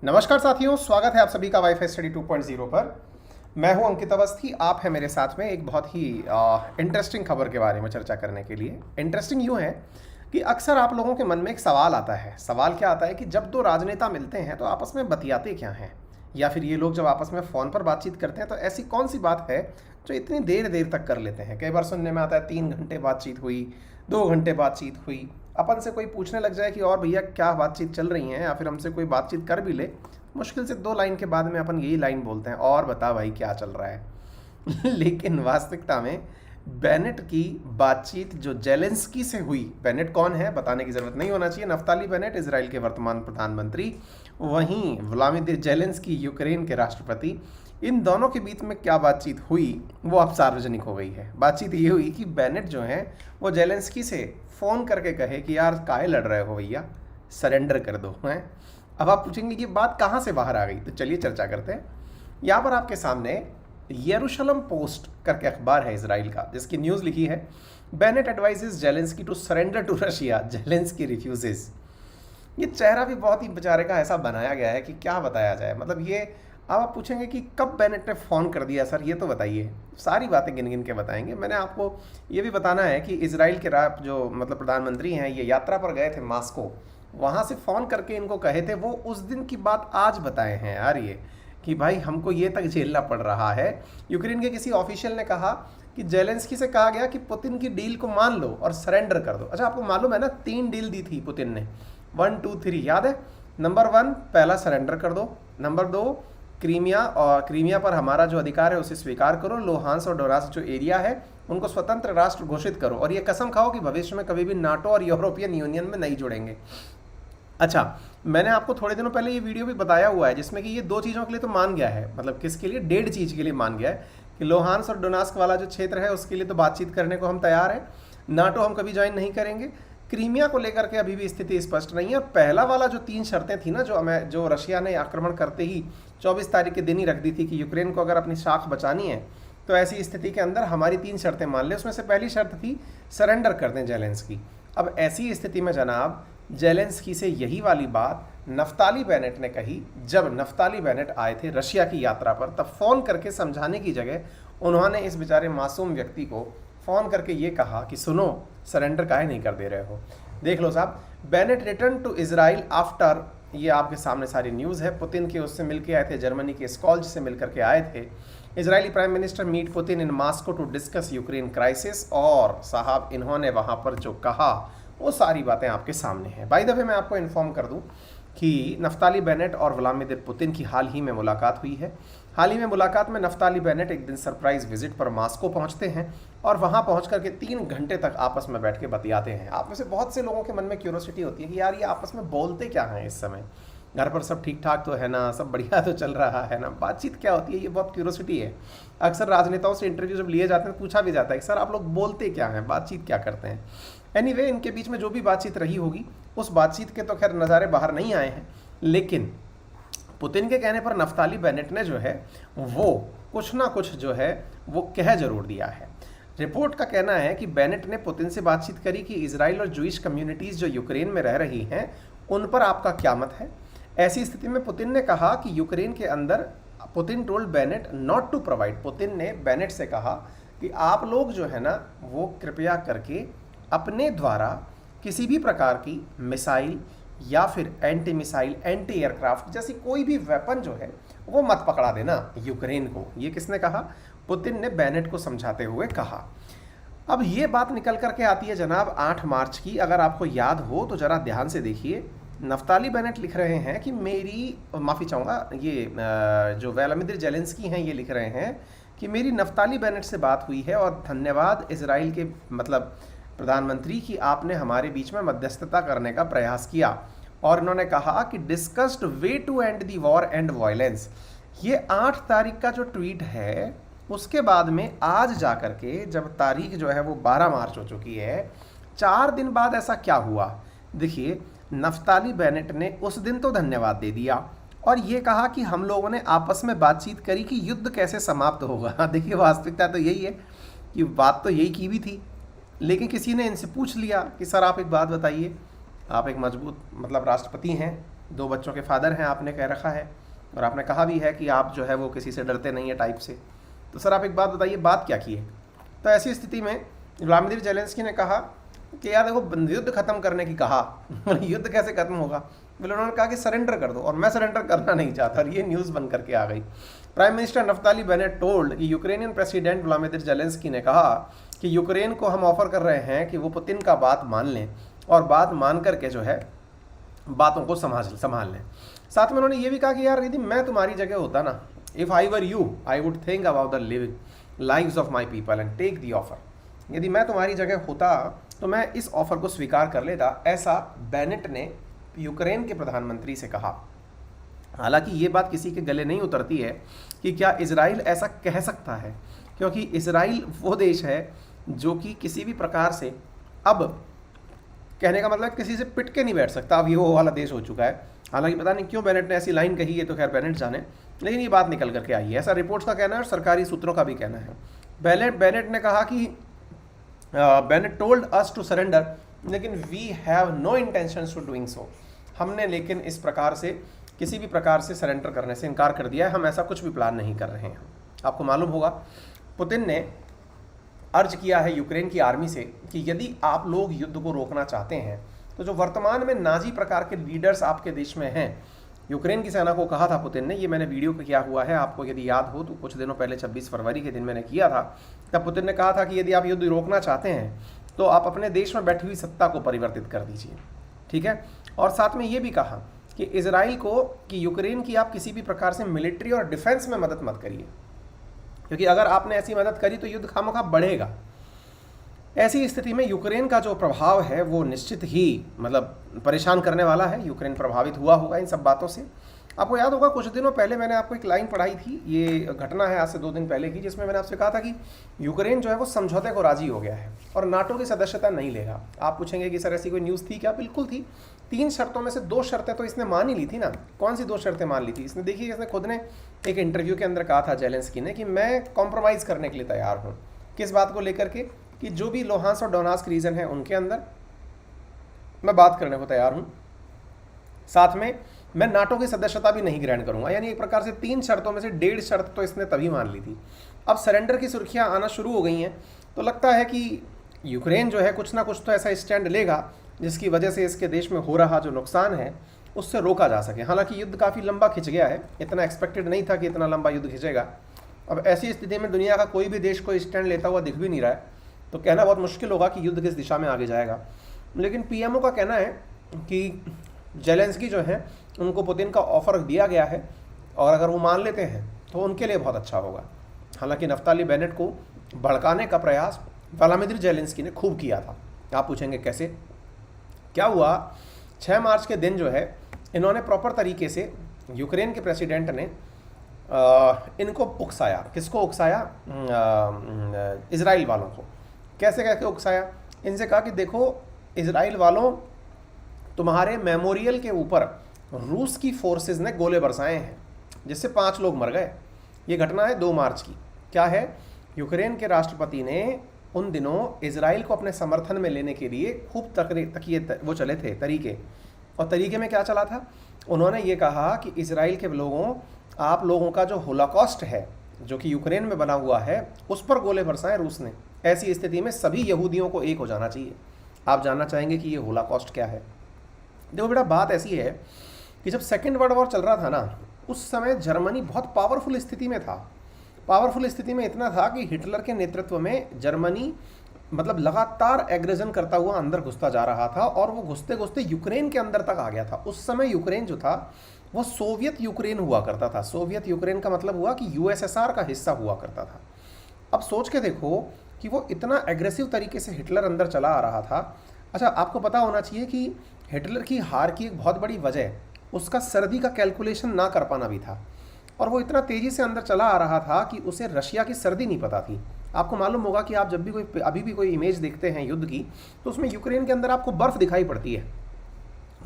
नमस्कार साथियों, स्वागत है आप सभी का वाईफाई स्टडी 2.0 पर। मैं हूं अंकित अवस्थी। आप हैं मेरे साथ में एक बहुत ही इंटरेस्टिंग खबर के बारे में चर्चा करने के लिए। इंटरेस्टिंग यूं है कि अक्सर आप लोगों के मन में एक सवाल आता है। सवाल क्या आता है कि जब दो राजनेता मिलते हैं तो आपस में बतियाते क्या हैं, या फिर ये लोग जब आपस में फ़ोन पर बातचीत करते हैं तो ऐसी कौन सी बात है जो इतनी देर देर तक कर लेते हैं। कई बार सुनने में आता है 3 घंटे बातचीत हुई, 2 घंटे बातचीत हुई। अपन से कोई पूछने लग जाए कि और भैया क्या बातचीत चल रही है, या फिर हमसे कोई बातचीत कर भी ले, मुश्किल से 2 लाइन के बाद में अपन यही लाइन बोलते हैं, और बता भाई क्या चल रहा है। लेकिन वास्तविकता में बेनेट की बातचीत जो जेलेंस्की से हुई, बेनेट कौन है बताने की जरूरत नहीं होना चाहिए, नफ्ताली बेनेट इजराइल के वर्तमान प्रधानमंत्री, वहीं व्लादिमीर जेलेंस्की यूक्रेन के राष्ट्रपति, इन दोनों के बीच में क्या बातचीत हुई वो अब सार्वजनिक हो गई है। बातचीत ये हुई कि बेनेट जो है वो जेलेंस्की से फ़ोन करके कहे कि यार काहे लड़ रहे हो भैया, सरेंडर कर दो। हैं अब आप पूछेंगे कि बात कहाँ से बाहर आ गई, तो चलिए चर्चा करते हैं। यहाँ पर आपके सामने यरूशलम पोस्ट करके अखबार है इजराइल का, जिसकी न्यूज़ लिखी है, Bennett advises Zelensky to surrender to Russia, Zelensky refuses. ये चेहरा भी बहुत ही बेचारे का ऐसा बनाया गया है कि क्या बताया जाए। मतलब ये अब आप पूछेंगे कि कब बेनेट ने फ़ोन कर दिया सर, ये तो बताइए। सारी बातें गिन गिन के बताएंगे। मैंने आपको ये भी बताना है कि इजराइल के जो मतलब प्रधानमंत्री हैं, ये यात्रा पर गए थे मास्को, वहाँ से फ़ोन करके इनको कहे थे, वो उस दिन की बात आज बताए हैं यार ये, कि भाई हमको ये तक झेलना पड़ रहा है। यूक्रेन के किसी ऑफिशियल ने कहा कि जेलेंस्की से कहा गया कि पुतिन की डील को मान लो और सरेंडर कर दो। अच्छा, आपको मालूम है ना 3 डील दी थी पुतिन ने, 1 2 3 याद है। नंबर 1 पहला सरेंडर कर दो, नंबर 2 क्रीमिया पर हमारा जो अधिकार है उसे स्वीकार करो, लोहांस और डोनास जो एरिया है उनको स्वतंत्र राष्ट्र घोषित करो, और ये कसम खाओ कि भविष्य में कभी भी नाटो और यूरोपियन यूनियन में नहीं जुड़ेंगे। अच्छा, मैंने आपको थोड़े दिनों पहले ये वीडियो भी बताया हुआ है जिसमें कि ये 2 चीज़ों के लिए तो मान गया है, मतलब किसके लिए, 1.5 चीज़ के लिए मान गया है कि लोहांस और डोनास्क वाला जो क्षेत्र है उसके लिए तो बातचीत करने को हम तैयार हैं, नाटो हम कभी ज्वाइन नहीं करेंगे। क्रीमिया को लेकर के अभी भी स्थिति स्पष्ट नहीं है। पहला वाला जो 3 शर्तें थी ना, जो रशिया ने आक्रमण करते ही 24 तारीख के दिन ही रख दी थी कि यूक्रेन को अगर अपनी शाख बचानी है तो ऐसी स्थिति के अंदर हमारी 3 शर्तें मान ले। उसमें से पहली शर्त थी सरेंडर कर दें जेलेंस्की। अब ऐसी स्थिति में जनाब जेलेंस्की से यही वाली बात नफ्ताली बेनेट ने कही। जब नफ्ताली बेनेट आए थे रशिया की यात्रा पर, तब फ़ोन करके समझाने की जगह उन्होंने इस बेचारे मासूम व्यक्ति को फ़ोन करके ये कहा कि सुनो, सरेंडर काहे नहीं कर दे रहे हो। देख लो साहब, Bennett return to Israel after, ये आपके सामने सारी न्यूज़ है। पुतिन के उससे मिल के आए थे, जर्मनी के स्कॉल्ज से मिल करके आए थे। Israeli prime minister meet Putin in Moscow to discuss Ukraine crisis, और साहब इन्होंने वहाँ पर जो कहा वो सारी बातें आपके सामने हैं। बाय द वे मैं आपको इन्फॉर्म कर दूं कि नफ्ताली बेनेट और व्लादिमीर पुतिन की हाल ही में मुलाकात हुई है। हाल ही में मुलाकात में नफ्ताली बेनेट एक दिन सरप्राइज विजिट पर मास्को पहुंचते हैं और वहां पहुंच करके 3 घंटे तक आपस में बैठ के बतियाते हैं। आप में से बहुत से लोगों के मन में क्यूरोसिटी होती है कि यार ये आपस में बोलते क्या हैं इस समय, घर पर सब ठीक ठाक तो है ना, सब बढ़िया तो चल रहा है ना, बातचीत क्या होती है, ये बहुत क्यूरोसिटी है। अक्सर राजनेताओं से इंटरव्यू जब लिए जाते हैं पूछा भी जाता है कि सर आप लोग बोलते क्या हैं, बातचीत क्या करते हैं। एनीवे, इनके बीच में जो भी बातचीत रही होगी उस बातचीत के तो खैर नज़ारे बाहर नहीं आए हैं, लेकिन पुतिन के कहने पर नफ्ताली बेनेट ने जो है वो कुछ ना कुछ जो है वो कह जरूर दिया है। रिपोर्ट का कहना है कि बेनेट ने पुतिन से बातचीत करी कि इजराइल और जूइश कम्युनिटीज़ जो यूक्रेन में रह रही हैं उन पर आपका क्या मत है। ऐसी स्थिति में पुतिन ने कहा कि यूक्रेन के अंदर, Putin told Bennett not to provide, Putin ने बेनेट से कहा कि आप लोग जो है ना वो कृपया करके अपने द्वारा किसी भी प्रकार की मिसाइल या फिर एंटी मिसाइल, एंटी एयरक्राफ्ट जैसी कोई भी वेपन जो है वो मत पकड़ा देना यूक्रेन को। ये किसने कहा? पुतिन ने बेनेट को समझाते हुए कहा। अब ये बात निकल करके आती है जनाब 8 मार्च की। अगर आपको याद हो तो ज़रा ध्यान से देखिए। नफ्ताली बेनेट लिख रहे हैं कि मेरी, माफ़ी चाहूँगा, ये जो व्लादिमीर जेलेंस्की हैं ये लिख रहे हैं कि मेरी नफ्ताली बेनेट से बात हुई है और धन्यवाद इजराइल के मतलब प्रधानमंत्री की आपने हमारे बीच में मध्यस्थता करने का प्रयास किया। और इन्होंने कहा कि discussed way to end the war and violence. ये 8 तारीख का जो ट्वीट है उसके बाद में आज जा कर के, जब तारीख जो है वो 12 मार्च हो चुकी है, 4 दिन बाद ऐसा क्या हुआ। देखिए, नफ्ताली बेनेट ने उस दिन तो धन्यवाद दे दिया और ये कहा कि हम लोगों ने आपस में बातचीत करी कि युद्ध कैसे समाप्त होगा। देखिए, वास्तविकता तो यही है कि बात तो यही की भी थी, लेकिन किसी ने इनसे पूछ लिया कि सर आप एक बात बताइए, आप एक मजबूत मतलब राष्ट्रपति हैं, 2 बच्चों के फादर हैं आपने कह रखा है, और आपने कहा भी है कि आप जो है वो किसी से डरते नहीं है टाइप से। तो सर आप एक बात बताइए, बात क्या की है? तो ऐसी स्थिति में व्लादिमीर जेलेंस्की ने कहा कि यार देखो, युद्ध खत्म करने की कहा युद्ध कैसे खत्म होगा? बोले उन्होंने कहा कि सरेंडर कर दो, और मैं सरेंडर करना नहीं चाहता, और ये न्यूज़ बन करके आ गई। Prime minister Naftali Bennett told कि यूक्रेनियन प्रेसिडेंट व्लादिमीर जेलेंस्की ने कहा कि यूक्रेन को हम ऑफर कर रहे हैं कि वो पुतिन का बात मान लें, और बात मान करके जो है बातों को संभाल लें। साथ में उन्होंने ये भी कहा कि यार यदि मैं तुम्हारी जगह होता ना, if I were you I would think about the living lives of my people and take the offer. यदि मैं तुम्हारी जगह होता तो मैं इस ऑफर को स्वीकार कर लेता, ऐसा बेनेट ने यूक्रेन के प्रधानमंत्री से कहा। हालांकि ये बात किसी के गले नहीं उतरती है कि क्या इजराइल ऐसा कह सकता है, क्योंकि इजराइल वो देश है जो कि किसी भी प्रकार से, अब कहने का मतलब किसी से पिट के नहीं बैठ सकता, अब ये वो वाला देश हो चुका है। हालांकि पता नहीं क्यों बेनेट ने ऐसी लाइन कही है, तो खैर बेनेट जाने, लेकिन ये बात निकल करके आई है, ऐसा रिपोर्ट्स का कहना है और सरकारी सूत्रों का भी कहना है। बेनेट ने कहा कि Bennett told us to surrender, लेकिन we have no intention to doing so. हमने लेकिन इस प्रकार से किसी भी प्रकार से सरेंडर करने से इनकार कर दिया है, हम ऐसा कुछ भी प्लान नहीं कर रहे हैं। आपको मालूम होगा पुतिन ने अर्ज किया है यूक्रेन की आर्मी से कि यदि आप लोग युद्ध को रोकना चाहते हैं तो जो वर्तमान में नाजी प्रकार के लीडर्स आपके देश में हैं, यूक्रेन की सेना को कहा था पुतिन ने, ये मैंने वीडियो किया हुआ है, आपको यदि याद हो तो कुछ दिनों पहले 26 फरवरी के दिन मैंने किया था, तब पुतिन ने कहा था कि यदि आप युद्ध रोकना चाहते हैं तो आप अपने देश में बैठी हुई सत्ता को परिवर्तित कर दीजिए, ठीक है। और साथ में ये भी कहा कि इजराइल को कि यूक्रेन की आप किसी भी प्रकार से मिलिट्री और डिफेंस में मदद मत करिए, क्योंकि अगर आपने ऐसी मदद करी तो युद्ध खामखा बढ़ेगा। ऐसी स्थिति में यूक्रेन का जो प्रभाव है वो निश्चित ही मतलब परेशान करने वाला है। यूक्रेन प्रभावित हुआ होगा इन सब बातों से। आपको याद होगा कुछ दिनों पहले मैंने आपको एक लाइन पढ़ाई थी, ये घटना है आज से 2 दिन पहले की, जिसमें मैंने आपसे कहा था कि यूक्रेन जो है वो समझौते को राजी हो गया है और नाटो की सदस्यता नहीं लेगा। आप पूछेंगे कि सर ऐसी कोई न्यूज़ थी क्या? बिल्कुल थी। 3 शर्तों में से 2 शर्तें तो इसने मान ही ली थी ना। कौन सी 2 शर्तें मान ली थी इसने? देखिए, इसने खुद ने एक इंटरव्यू के अंदर कहा था जेलेंस्की ने कि मैं कॉम्प्रोमाइज़ करने के लिए तैयार हूँ। किस बात को लेकर के? कि जो भी लोहांस और डोनास्क रीजन है उनके अंदर मैं बात करने को तैयार हूँ, साथ में मैं नाटो की सदस्यता भी नहीं ग्रहण करूंगा। यानी एक प्रकार से 3 शर्तों में से 1.5 शर्त तो इसने तभी मान ली थी। अब सरेंडर की सुर्खियां आना शुरू हो गई हैं, तो लगता है कि यूक्रेन जो है कुछ ना कुछ तो ऐसा स्टैंड लेगा जिसकी वजह से इसके देश में हो रहा जो नुकसान है उससे रोका जा सके। हालांकि युद्ध काफ़ी लंबा खिंच गया है, इतना एक्सपेक्टेड नहीं था कि इतना लंबा युद्ध खिंचेगा। अब ऐसी स्थिति में दुनिया का कोई भी देश कोई स्टैंड लेता हुआ दिख भी नहीं रहा है, तो कहना बहुत मुश्किल होगा कि युद्ध किस दिशा में आगे जाएगा। लेकिन पीएमओ का कहना है कि जेलेंस्की जो है उनको पुतिन का ऑफर दिया गया है और अगर वो मान लेते हैं तो उनके लिए बहुत अच्छा होगा। हालांकि नफ्ताली बेनेट को भड़काने का प्रयास व्लादिमीर जेलेंस्की ने खूब किया था। आप पूछेंगे कैसे? क्या हुआ? 6 मार्च के दिन जो है इन्होंने प्रॉपर तरीके से यूक्रेन के प्रेसिडेंट ने इनको उकसाया। किसको उकसाया? इजराइल वालों को। कैसे कह के उकसाया? इनसे कहा कि देखो इजराइल वालों, तुम्हारे मेमोरियल के ऊपर रूस की फोर्सेस ने गोले बरसाए हैं जिससे 5 लोग मर गए। ये घटना है 2 मार्च की। क्या है? यूक्रेन के राष्ट्रपति ने उन दिनों इजराइल को अपने समर्थन में लेने के लिए खूब वो चले थे तरीके, और तरीके में क्या चला था? उन्होंने ये कहा कि इजराइल के लोगों, आप लोगों का जो होलोकॉस्ट है जो कि यूक्रेन में बना हुआ है उस पर गोले बरसाए रूस ने। ऐसी स्थिति में सभी यहूदियों को एक हो जाना चाहिए। आप जानना चाहेंगे कि ये होलोकॉस्ट क्या है? देखो बेटा, बात ऐसी है कि जब सेकेंड वर्ल्ड वॉर चल रहा था ना, उस समय जर्मनी बहुत पावरफुल स्थिति में था। पावरफुल स्थिति में इतना था कि हिटलर के नेतृत्व में जर्मनी मतलब लगातार एग्रेशन करता हुआ अंदर घुसता जा रहा था और वो घुसते घुसते यूक्रेन के अंदर तक आ गया था। उस समय यूक्रेन जो था वो सोवियत यूक्रेन हुआ करता था। सोवियत यूक्रेन का मतलब हुआ कि यूएसएसआर का हिस्सा हुआ करता था। अब सोच के देखो कि वो इतना एग्रेसिव तरीके से हिटलर अंदर चला आ रहा था। अच्छा, आपको पता होना चाहिए कि हिटलर की हार की एक बहुत बड़ी वजह उसका सर्दी का कैलकुलेशन ना कर पाना भी था, और वो इतना तेज़ी से अंदर चला आ रहा था कि उसे रशिया की सर्दी नहीं पता थी। आपको मालूम होगा कि आप जब भी अभी भी कोई इमेज देखते हैं युद्ध की, तो उसमें यूक्रेन के अंदर आपको बर्फ़ दिखाई पड़ती है,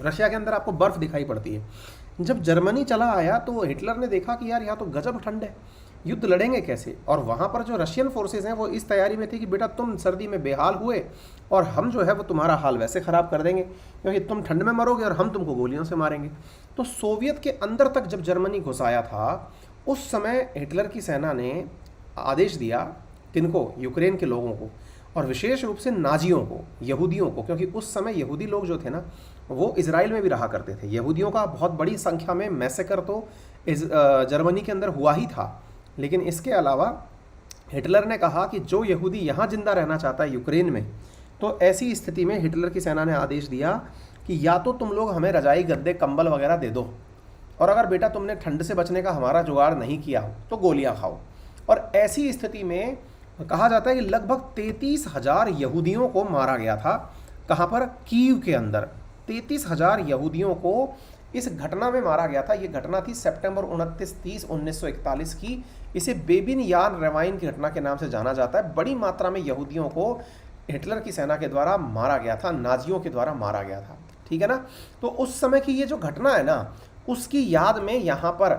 रशिया के अंदर आपको बर्फ़ दिखाई पड़ती है। जब जर्मनी चला आया तो हिटलर ने देखा कि यार यहाँ तो गजब ठंड है, युद्ध लड़ेंगे कैसे। और वहाँ पर जो रशियन फोर्सेज हैं वो इस तैयारी में थी कि बेटा तुम सर्दी में बेहाल हुए और हम जो है वो तुम्हारा हाल वैसे ख़राब कर देंगे, क्योंकि तुम ठंड में मरोगे और हम तुमको गोलियों से मारेंगे। तो सोवियत के अंदर तक जब जर्मनी घुस आया था, उस समय हिटलर की सेना ने आदेश दिया किनको, यूक्रेन के लोगों को, और विशेष रूप से नाजियों को, यहूदियों को, क्योंकि उस समय यहूदी लोग जो थे ना वो इजराइल में भी रहा करते थे। यहूदियों का बहुत बड़ी संख्या में मैसेकर तो जर्मनी के अंदर हुआ ही था, लेकिन इसके अलावा हिटलर ने कहा कि जो यहूदी यहाँ जिंदा रहना चाहता है यूक्रेन में, तो ऐसी स्थिति में हिटलर की सेना ने आदेश दिया कि या तो तुम लोग हमें रजाई गद्दे कंबल वगैरह दे दो, और अगर बेटा तुमने ठंड से बचने का हमारा जुगाड़ नहीं किया तो गोलियां खाओ। और ऐसी स्थिति में कहा जाता है कि लगभग 33,000 यहूदियों को मारा गया था। कहाँ पर? कीव के अंदर 33,000 यहूदियों को इस घटना में मारा गया था। ये घटना थी सितंबर 29-30, 1941 की। इसे बेबिन यान रेवाइन की घटना के नाम से जाना जाता है। बड़ी मात्रा में यहूदियों को हिटलर की सेना के द्वारा मारा गया था, नाजियों के द्वारा मारा गया था, ठीक है ना। तो उस समय की ये जो घटना है ना, उसकी याद में यहाँ पर,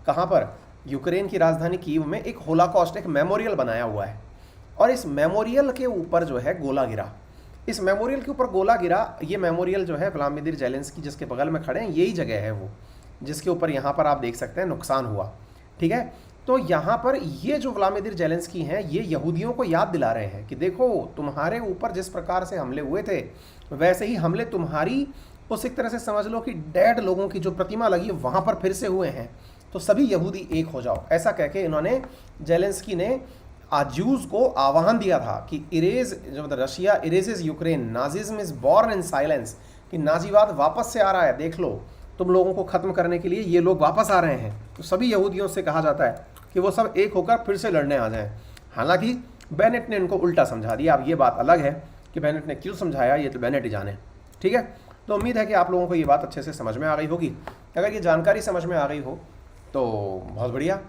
कहाँ पर, यूक्रेन की राजधानी कीव में एक होलोकॉस्ट, एक मेमोरियल बनाया हुआ है, और इस मेमोरियल के ऊपर जो है गोला गिरा। इस मेमोरियल के ऊपर गोला गिरा। ये मेमोरियल जो है व्लादिमीर ज़ेलेंस्की जिसके बगल में खड़े हैं, यही जगह है वो जिसके ऊपर यहाँ पर आप देख सकते हैं नुकसान हुआ, ठीक है। तो यहाँ पर ये जो व्लादिमीर ज़ेलेंस्की हैं, ये यहूदियों को याद दिला रहे हैं कि देखो तुम्हारे ऊपर जिस प्रकार से हमले हुए थे वैसे ही हमले तुम्हारी, उस एक तरह से समझ लो कि डेड लोगों की जो प्रतिमा लगी वहाँ पर फिर से हुए हैं, तो सभी यहूदी एक हो जाओ। ऐसा कह के इन्होंने, ज़ेलेंस्की ने ज्यूज़ को आह्वान दिया था कि इरेज, जो मतलब Russia erases Ukraine, Nazism is born in silence, कि नाजीवाद वापस से आ रहा है, देख लो तुम लोगों को ख़त्म करने के लिए ये लोग वापस आ रहे हैं। तो सभी यहूदियों से कहा जाता है कि वो सब एक होकर फिर से लड़ने आ जाएं। हालांकि बेनेट ने इनको उल्टा समझा दिया। अब ये बात अलग है कि बेनेट ने क्यों समझाया, ये तो बेनेट ही जाने, ठीक है। तो उम्मीद है कि आप लोगों को ये बात अच्छे से समझ में आ गई होगी। अगर ये जानकारी समझ में आ गई हो तो बहुत बढ़िया।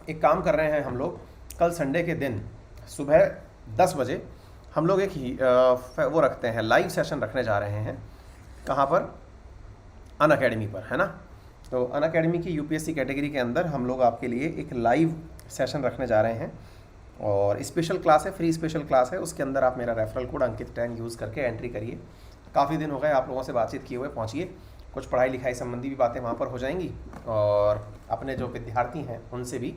एक काम कर रहे हैं हम लोग, कल संडे के दिन सुबह 10 बजे हम लोग एक वो रखते हैं, लाइव सेशन रखने जा रहे हैं। कहाँ पर? अनअकैडमी पर, है ना। तो अनअकैडमी की यूपीएससी कैटेगरी के अंदर हम लोग आपके लिए एक लाइव सेशन रखने जा रहे हैं, और स्पेशल क्लास है, फ्री स्पेशल क्लास है। उसके अंदर आप मेरा रेफरल कोड अंकित 10 यूज़ करके एंट्री करिए। काफ़ी दिन हो गए आप लोगों से बातचीत किए हुए, पहुँचिए। कुछ पढ़ाई लिखाई संबंधी भी बातें वहाँ पर हो जाएंगी, और अपने जो विद्यार्थी हैं उनसे भी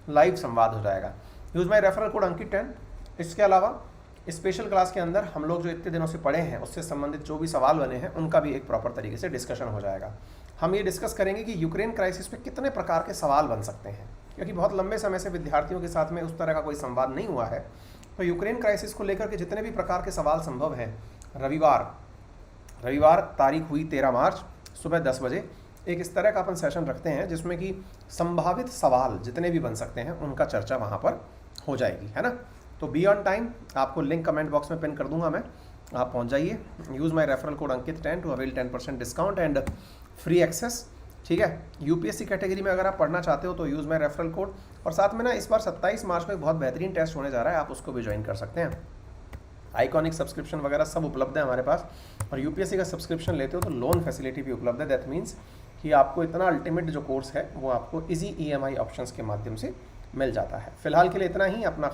लाइव संवाद हो जाएगा। Use my referral code Ankit 10। इसके अलावा स्पेशल क्लास के अंदर हम लोग जो इतने दिनों से पढ़े हैं उससे संबंधित जो भी सवाल बने हैं उनका भी एक प्रॉपर तरीके से डिस्कशन हो जाएगा। हम ये डिस्कस करेंगे कि यूक्रेन क्राइसिस पे कितने प्रकार के सवाल बन सकते हैं, क्योंकि बहुत लंबे समय से विद्यार्थियों के साथ में उस तरह का कोई संवाद नहीं हुआ है। तो यूक्रेन क्राइसिस को लेकर के जितने भी प्रकार के सवाल संभव हैं, रविवार तारीख हुई 13 मार्च सुबह 10 बजे एक इस तरह का अपन सेशन रखते हैं जिसमें कि संभावित सवाल जितने भी बन सकते हैं उनका चर्चा वहाँ पर हो जाएगी, है ना। तो बी ऑन टाइम। आपको लिंक कमेंट बॉक्स में पिन कर दूंगा मैं, आप पहुँच जाइए। Use my referral code Ankit 10 to avail 10% discount and free access, ठीक है। यूपीएससी कैटेगरी में अगर आप पढ़ना चाहते हो तो यूज़ माई रेफरल कोड। और साथ में ना इस बार 27 मार्च को एक बहुत बेहतरीन टेस्ट होने जा रहा है, आप उसको भी ज्वाइन कर सकते हैं। आइकॉनिक सब्सक्रिप्शन वगैरह सब उपलब्ध है हमारे पास, और यूपीएससी का सब्सक्रिप्शन लेते हो तो लोन फैसिलिटी भी उपलब्ध है। दैट मीन्स कि आपको इतना अल्टीमेट जो कोर्स है वो आपको इजी ईएमआई ऑप्शंस के माध्यम से मिल जाता है। फिलहाल के लिए इतना ही। अपना